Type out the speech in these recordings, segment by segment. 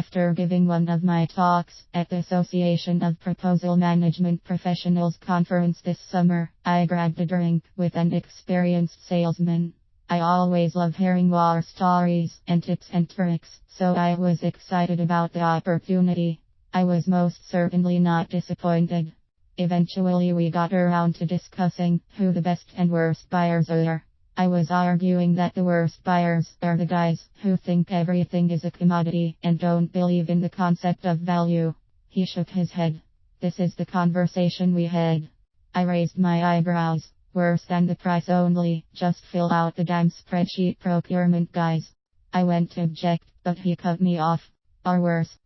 After giving one of my talks at the Association of Proposal Management Professionals conference this summer, I grabbed a drink with an experienced salesman. I always love hearing war stories and tips and tricks, so I was excited about the opportunity. I was most certainly not disappointed. Eventually we got around to discussing who the best and worst buyers are. I was arguing that the worst buyers are the guys who think everything is a commodity and don't believe in the concept of value. He shook his head. This is the conversation we had. I raised my eyebrows. Worse than the price only, just fill out the damn spreadsheet, procurement guys. I went to object, but he cut me off. Are worse,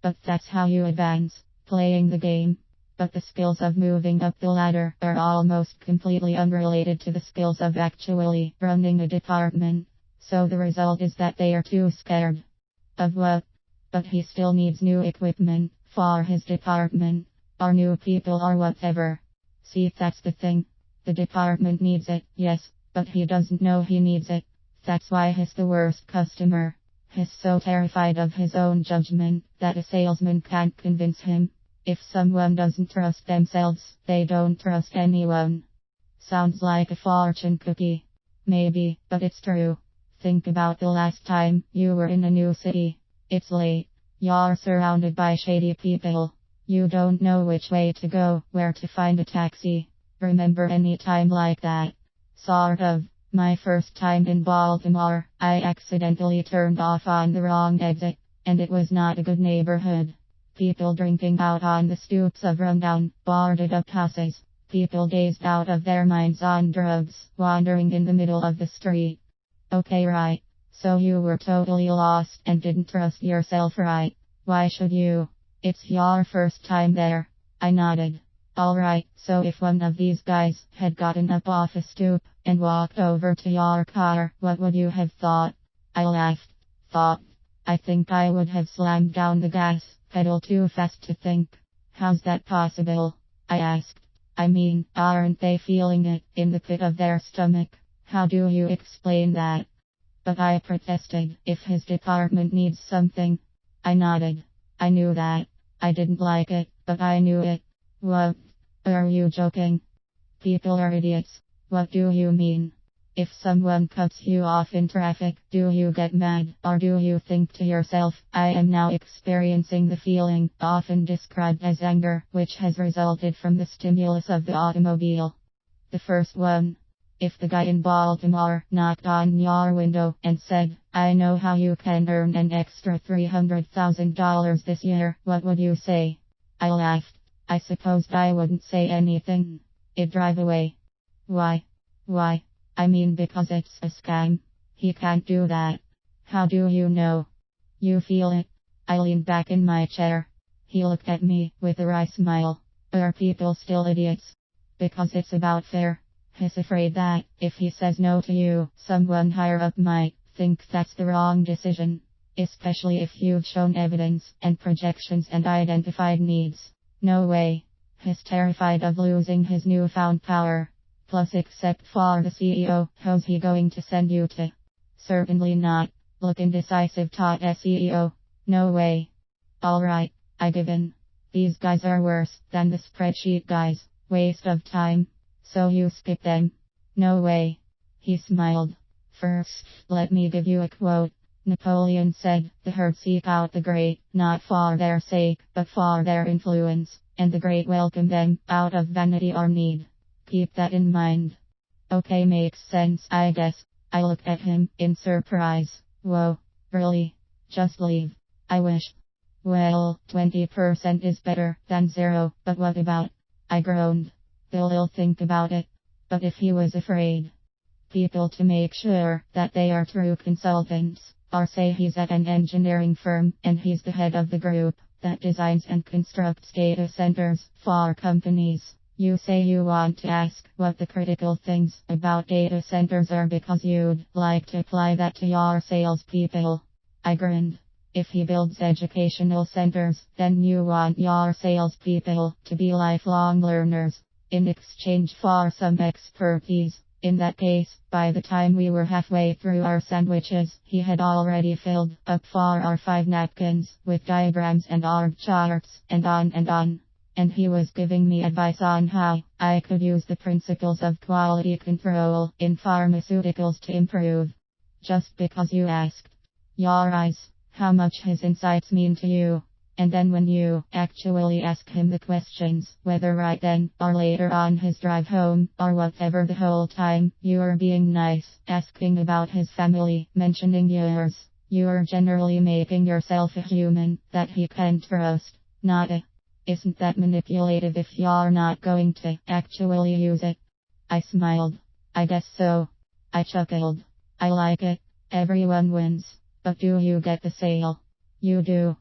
but that's how you advance, playing the game. But the skills of moving up the ladder are almost completely unrelated to the skills of actually running a department. So the result is that they are too scared. Of what? But he still needs new equipment for his department, or new people or whatever. See, that's the thing. The department needs it, yes, but he doesn't know he needs it. That's why he's the worst customer. He's so terrified of his own judgment that a salesman can't convince him. If someone doesn't trust themselves, they don't trust anyone. Sounds like a fortune cookie. Maybe, but it's true. Think about the last time you were in a new city. It's late. You're surrounded by shady people. You don't know which way to go, where to find a taxi. Remember any time like that? Sort of. My first time in Baltimore, I accidentally turned off on the wrong exit, and it was not a good neighborhood. People drinking out on the stoops of rundown, boarded up houses. People dazed out of their minds on drugs, wandering in the middle of the street. Okay, right. So you were totally lost and didn't trust yourself, right? Why should you? It's your first time there. I nodded. Alright, so if one of these guys had gotten up off a stoop and walked over to your car, what would you have thought? I laughed. I think I would have slammed down the gas pedal too fast to think. How's that possible? I asked. I mean, aren't they feeling it in the pit of their stomach? How do you explain that? But I protested. If his department needs something. I nodded. I knew that. I didn't like it, but I knew it. What? Are you joking? People are idiots. What do you mean? If someone cuts you off in traffic, do you get mad, or do you think to yourself, I am now experiencing the feeling, often described as anger, which has resulted from the stimulus of the automobile? The first one. If the guy in Baltimore knocked on your window and said, I know how you can earn an extra $300,000 this year, what would you say? I laughed. I supposed I wouldn't say anything. I'd drive away. Why? I mean, because it's a scam. He can't do that. How do you know? You feel it. I leaned back in my chair. He looked at me with a wry smile. Are people still idiots? Because it's about fair. He's afraid that, if he says no to you, someone higher up might think that's the wrong decision. Especially if you've shown evidence and projections and identified needs. No way. He's terrified of losing his newfound power. Plus, except for the CEO, how's he going to send you to? Certainly not. Look indecisive, taught a CEO. No way. Alright, I give in. These guys are worse than the spreadsheet guys. Waste of time. So you skip them? No way. He smiled. First, let me give you a quote. Napoleon said, the herd seek out the great, not for their sake, but for their influence, and the great welcome them, out of vanity or need. Keep that in mind. Okay, makes sense, I guess. I looked at him in surprise. Whoa, really? Just leave. I wish. Well, 20% is better than 0, but what about? I groaned. They'll think about it. But if he was afraid. People to make sure that they are true consultants, or say he's at an engineering firm and he's the head of the group that designs and constructs data centers for companies. You say you want to ask what the critical things about data centers are because you'd like to apply that to your salespeople. I grinned. If he builds educational centers, then you want your salespeople to be lifelong learners, in exchange for some expertise In that case, by the time we were halfway through our sandwiches, he had already filled up 4 or 5 napkins with diagrams and org charts, and on and on. And he was giving me advice on how I could use the principles of quality control in pharmaceuticals to improve. Just because you asked. Your eyes, how much his insights mean to you. And then when you actually ask him the questions, whether right then or later on his drive home, or whatever, the whole time you are being nice, asking about his family, mentioning yours, you are generally making yourself a human that he can trust. Not a. Isn't that manipulative if you're not going to actually use it? I smiled. I guess so. I chuckled. I like it. Everyone wins. But do you get the sale? You do.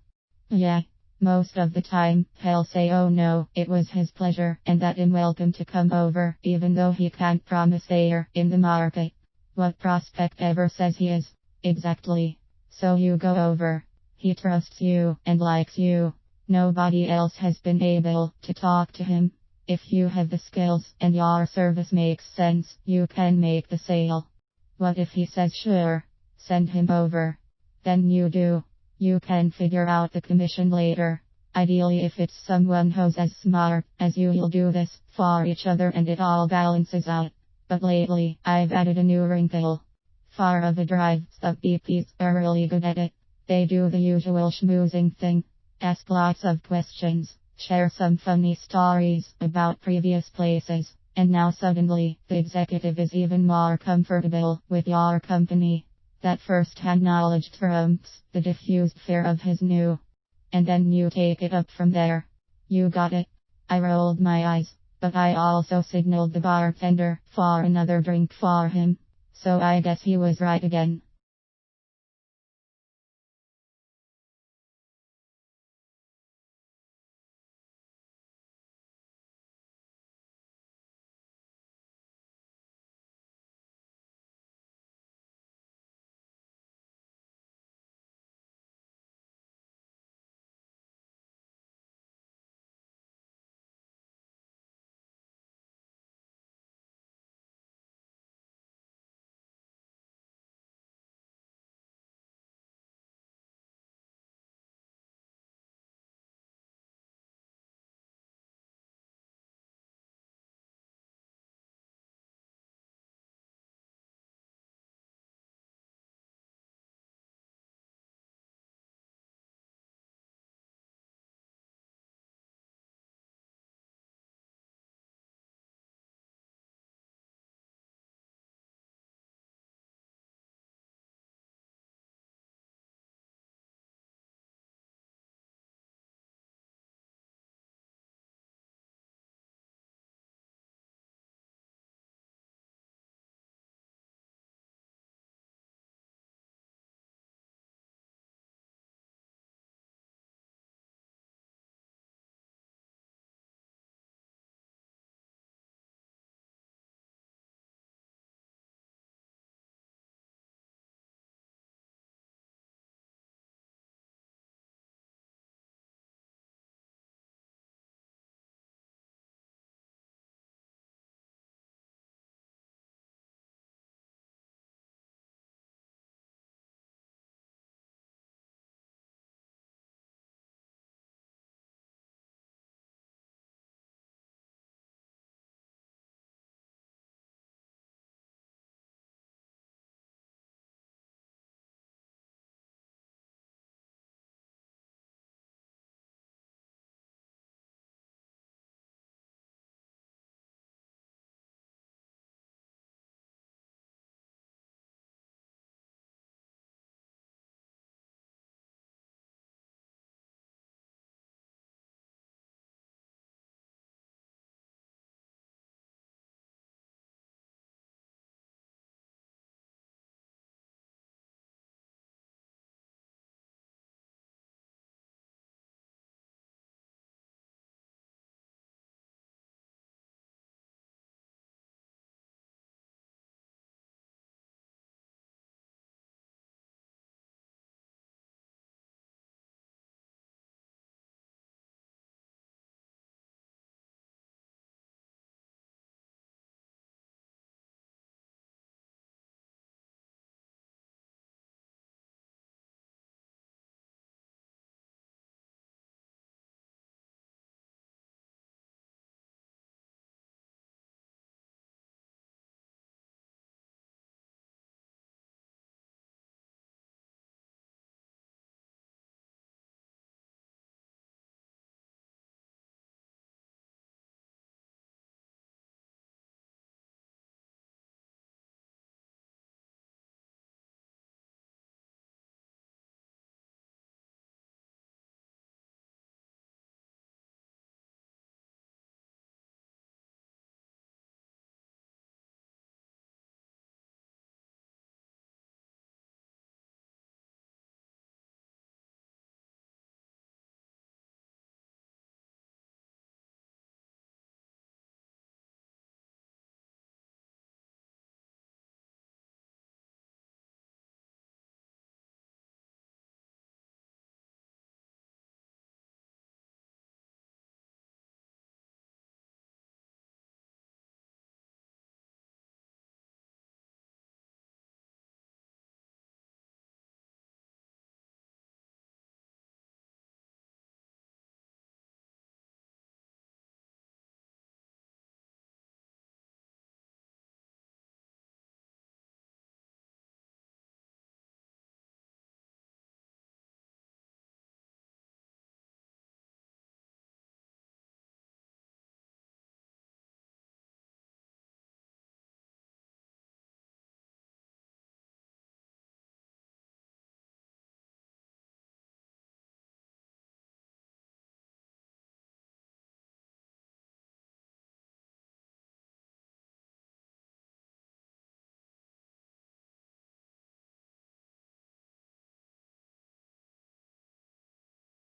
Yeah. Most of the time, he'll say oh no, it was his pleasure and that I'm welcome to come over, even though he can't promise they're in the market. What prospect ever says he is? Exactly. So you go over. He trusts you and likes you. Nobody else has been able to talk to him. If you have the skills and your service makes sense, you can make the sale. What if he says sure? Send him over. Then you do. You can figure out the commission later. Ideally, if it's someone who's as smart as you, you'll do this for each other and it all balances out. But lately, I've added a new wrinkle. Far of a drive, sub BPs are really good at it. They do the usual schmoozing thing. Ask lots of questions, share some funny stories about previous places, and now suddenly, the executive is even more comfortable with your company. That first-hand knowledge trumps the diffused fear of his new. And then you take it up from there. You got it. I rolled my eyes, but I also signaled the bartender for another drink for him. So I guess he was right again.